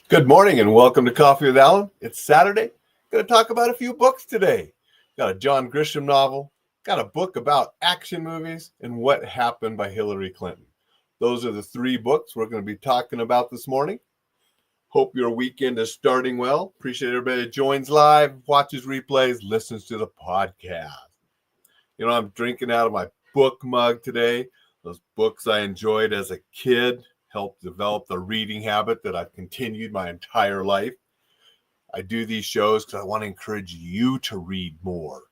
Good morning and welcome to Coffee with Alain. It's Saturday. Going to talk about a few books today. Got a John Grisham novel, got a book about action movies, and What Happened by Hillary Clinton. Those are the three books we're going to be talking about this morning. Hope your weekend is starting well. Appreciate everybody that joins live, watches replays, listens to the podcast. I'm drinking out of my book mug today. Those books I enjoyed as a kid helped develop the reading habit that I've continued my entire life. I do these shows because I want to encourage you to read more.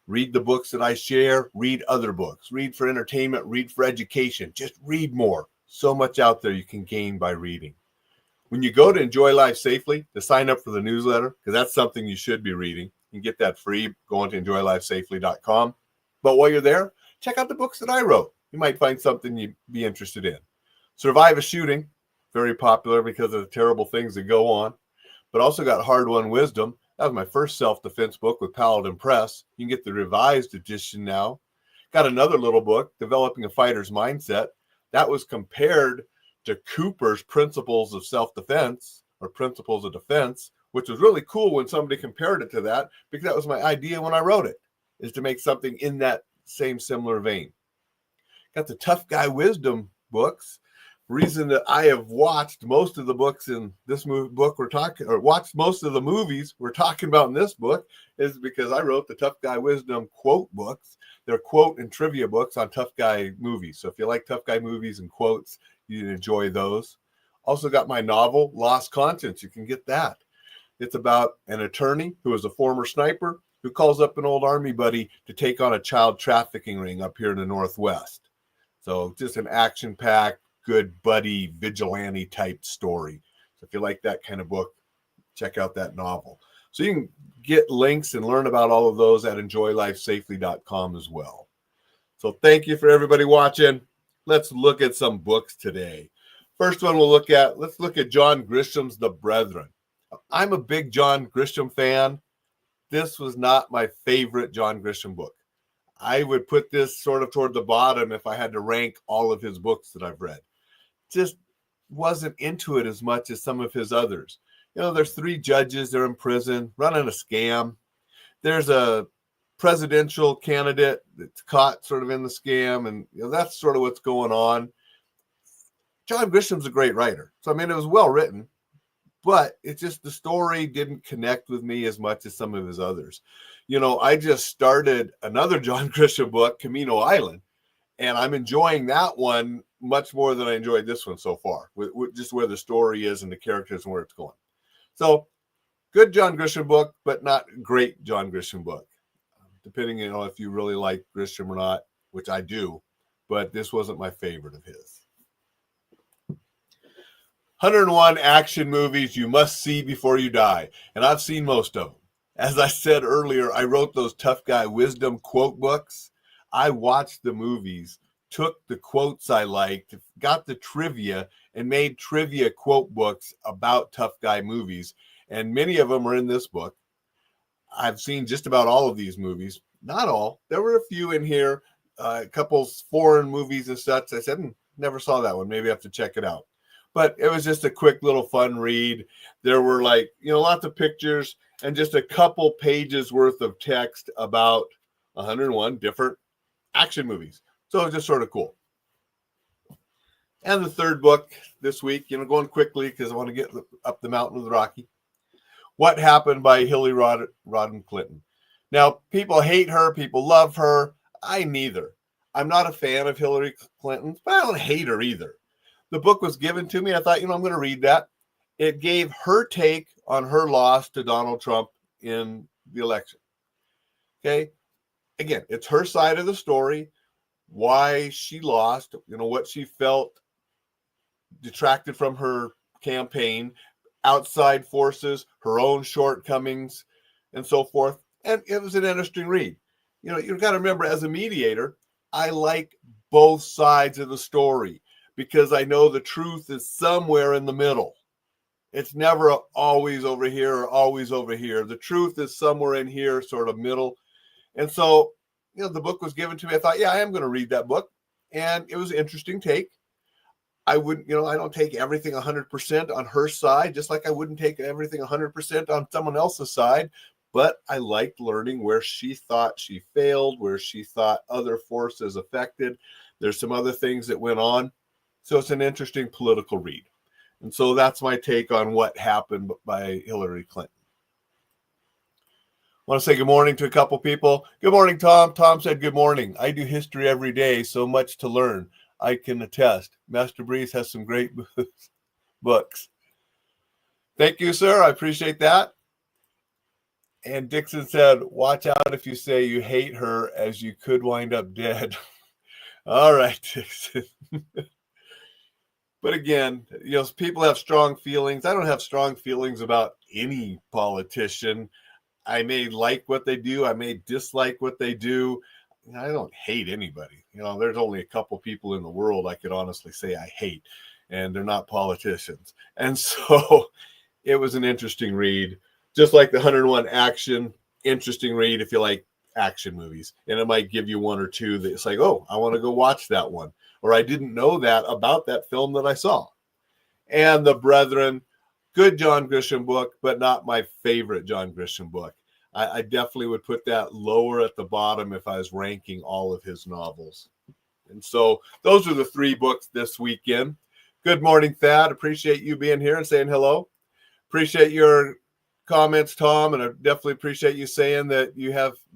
Read the books that I share, read other books, read for entertainment, read for education. Just read more. So much out there you can gain by reading. When you go to Enjoy Life Safely to sign up for the newsletter, because that's something you should be reading, you can get that free going to enjoylifesafely.com. But while you're there, check out the books that I wrote. You might find something you'd be interested in. Survive a Shooting, very popular because of the terrible things that go on, but also got Hard-Won Wisdom. That was my first self-defense book with Paladin Press. You can get the revised edition now. Got another little book, Developing a Fighter's Mindset. That was compared to Cooper's Principles of Self-Defense or Principles of Defense, which was really cool when somebody compared it to that, because that was my idea when I wrote it, is to make something in that same similar vein. Got the Tough Guy Wisdom books. Reason that I have watched most of the books in this book watched most of the movies we're talking about in this book is because I wrote the Tough Guy Wisdom quote books. They're quote and trivia books on tough guy movies. So if you like tough guy movies and quotes, you'd enjoy those. Also got my novel, Lost Conscience. You can get that. It's about an attorney who is a former sniper who calls up an old army buddy to take on a child trafficking ring up here in the Northwest. So just an action-packed, good buddy vigilante type story. So if you like that kind of book, check out that novel. So you can get links and learn about all of those at enjoylifesafely.com as well. So thank you for everybody watching. Let's look at some books today. First one let's look at John Grisham's The Brethren. I'm a big John Grisham fan. This was not my favorite John Grisham book. I would put this sort of toward the bottom if I had to rank all of his books that I've read. Just wasn't into it as much as some of his others. There's three judges, they're in prison, running a scam. There's a presidential candidate that's caught sort of in the scam, and that's sort of what's going on. John Grisham's a great writer. So, it was well written, but it's just the story didn't connect with me as much as some of his others. I just started another John Grisham book, Camino Island, and I'm enjoying that one much more than I enjoyed this one so far, with just where the story is and the characters and where it's going. So, good John Grisham book, but not great John Grisham book, depending if you really like Grisham or not, which I do, but this wasn't my favorite of his. 101 action movies you must see before you die, and I've seen most of them. As I said earlier, I wrote those Tough Guy Wisdom quote books. I watched the movies, took the quotes I liked, got the trivia, and made trivia quote books about tough guy movies. And many of them are in this book. I've seen just about all of these movies. Not all. There were a few in here, a couple foreign movies and such. I said, never saw that one. Maybe I have to check it out. But it was just a quick little fun read. There were lots of pictures and just a couple pages worth of text about 101 different action movies. So it was just sort of cool. And the third book this week, going quickly because I want to get up the mountain with Rocky. What Happened by Hillary Rodham Clinton. Now, people hate her. People love her. I neither. I'm not a fan of Hillary Clinton, but I don't hate her either. The book was given to me. I thought, I'm going to read that. It gave her take on her loss to Donald Trump in the election. Okay. Again, it's her side of the story, why she lost, what she felt detracted from her campaign, outside forces, her own shortcomings, and so forth. And it was an interesting read. You've got to remember, as a mediator, I like both sides of the story because I know the truth is somewhere in the middle. It's never always over here or always over here. The truth is somewhere in here, sort of middle. And so, the book was given to me. I thought, I am going to read that book. And it was an interesting take. I wouldn't, I don't take everything 100% on her side, just like I wouldn't take everything 100% on someone else's side. But I liked learning where she thought she failed, where she thought other forces affected. There's some other things that went on. So it's an interesting political read. And so that's my take on what happened by Hillary Clinton. I want to say good morning to a couple people. Good morning, Tom. Tom said good morning. I do history every day, so much to learn. I can attest. Master Breeze has some great books. Thank you, sir. I appreciate that. And Dixon said, watch out if you say you hate her, as you could wind up dead. All right, Dixon. But again, people have strong feelings. I don't have strong feelings about any politician. I may like what they do. I may dislike what they do. I don't hate anybody. There's only a couple people in the world I could honestly say I hate, and they're not politicians. And so it was an interesting read, just like the 101 Action, interesting read if you like action movies. And it might give you one or two that's like, oh, I want to go watch that one. Or I didn't know that about that film that I saw. And The Brethren, good John Grisham book, but not my favorite John Grisham book. I definitely would put that lower at the bottom if I was ranking all of his novels. And so those are the 3 books this weekend. Good morning, Thad. Appreciate you being here and saying hello. Appreciate your comments, Tom, and I definitely appreciate you saying that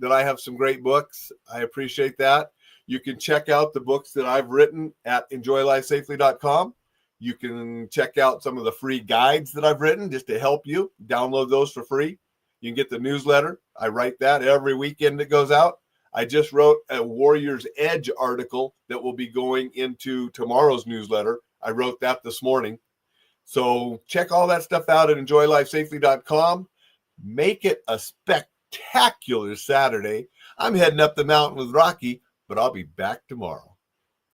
I have some great books. I appreciate that. You can check out the books that I've written at enjoylifesafely.com. You can check out some of the free guides that I've written just to help you. Download those for free. You can get the newsletter. I write that every weekend that goes out. I just wrote a Warrior's Edge article that will be going into tomorrow's newsletter. I wrote that this morning. So check all that stuff out at enjoylifesafely.com. Make it a spectacular Saturday. I'm heading up the mountain with Rocky, but I'll be back tomorrow.